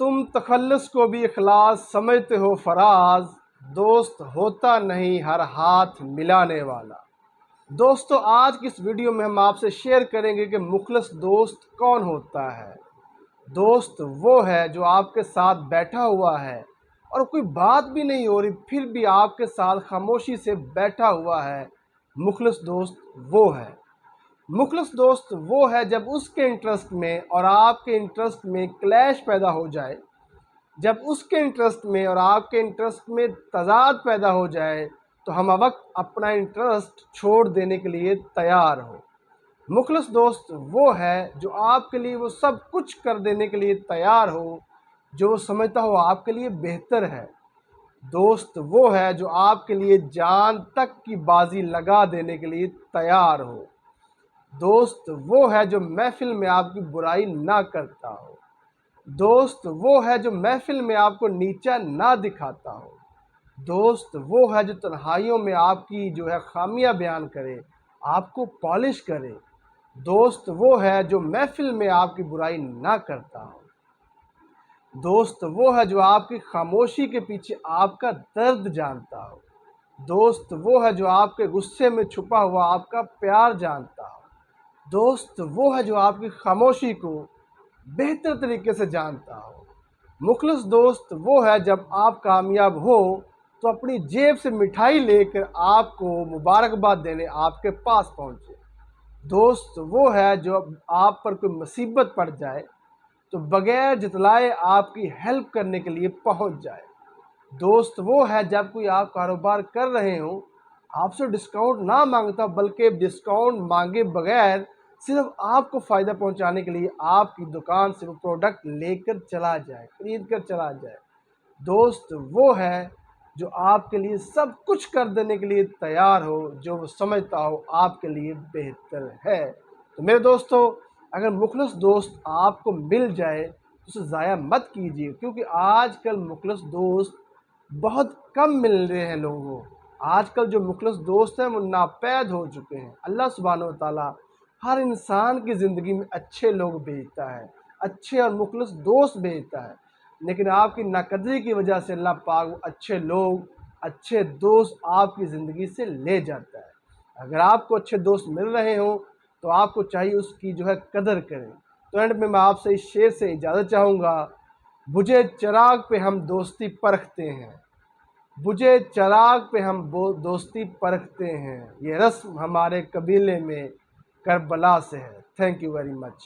तुम तखल्लुस को भी इखलास समझते हो फराज, दोस्त होता नहीं हर हाथ मिलाने वाला। दोस्तों, आज की इस वीडियो में हम आपसे शेयर करेंगे कि मुखलिस दोस्त कौन होता है। दोस्त वो है जो आपके साथ बैठा हुआ है और कोई बात भी नहीं हो रही फिर भी आपके साथ खामोशी से बैठा हुआ है। मुखलिस दोस्त वो है। मुखलिस दोस्त वो है जब उसके इंटरेस्ट में और आपके इंटरेस्ट में क्लैश पैदा हो जाए, जब उसके इंटरेस्ट में और आपके इंटरेस्ट में तज़ाद पैदा हो जाए तो हम वक्त अपना इंटरेस्ट छोड़ देने के लिए तैयार हो। मुखलिस दोस्त वो है जो आपके लिए वो सब कुछ कर देने के लिए तैयार हो जो वो समझता हो आपके लिए बेहतर है। दोस्त वो है जो आपके लिए जान तक की बाजी लगा देने के लिए तैयार हो। दोस्त वो है जो महफिल में आपकी बुराई ना करता हो। दोस्त वो है जो महफिल में आपको नीचा ना दिखाता हो। दोस्त वो है जो तन्हाइयों में आपकी खामियां बयान करे, आपको पॉलिश करे। दोस्त वो है जो महफिल में आपकी बुराई ना करता हो। दोस्त वो है जो आपकी खामोशी के पीछे आपका दर्द जानता हो। दोस्त वो है जो आपके गुस्से में छुपा हुआ आपका प्यार जानता हो। दोस्त वो है जो आपकी खामोशी को बेहतर तरीके से जानता हो। मुखलिस दोस्त वो है जब आप कामयाब हो तो अपनी जेब से मिठाई लेकर आपको मुबारकबाद देने आपके पास पहुंचे। दोस्त वो है जो आप पर कोई मुसीबत पड़ जाए तो बगैर जतलाए आपकी हेल्प करने के लिए पहुंच जाए। दोस्त वो है जब कोई आप कारोबार कर रहे हो, आपसे डिस्काउंट ना मांगता बल्कि डिस्काउंट मांगे बगैर सिर्फ आपको फ़ायदा पहुंचाने के लिए आपकी दुकान से वो प्रोडक्ट लेकर चला जाए, खरीद कर चला जाए। दोस्त वो है जो आपके लिए सब कुछ कर देने के लिए तैयार हो जो वो समझता हो आपके लिए बेहतर है। तो मेरे दोस्तों, अगर मुखलिस दोस्त आपको मिल जाए तो उसे ज़ाया मत कीजिए, क्योंकि आजकल मुखलिस दोस्त बहुत कम मिल रहे हैं लोगों को। आजकल जो मुखलिस दोस्त हैं वो नापैद हो चुके हैं। अल्लाह सुब्हानहू व तआला हर इंसान की ज़िंदगी में अच्छे लोग भेजता है, अच्छे और मुखलिस दोस्त भेजता है, लेकिन आपकी नाकदरी की वजह से अल्लाह पाक वो अच्छे लोग, अच्छे दोस्त आपकी ज़िंदगी से ले जाता है। अगर आपको अच्छे दोस्त मिल रहे हों तो आपको चाहिए उसकी कदर करें। तो एंड में मैं आपसे इस शेर से इजाज़त चाहूँगा, बुझे चिराग पे हम दोस्ती परखते हैं, बुझे चिराग पे हम दोस्ती परखते हैं, ये रस्म हमारे कबीले में करबला से है। Thank you very much.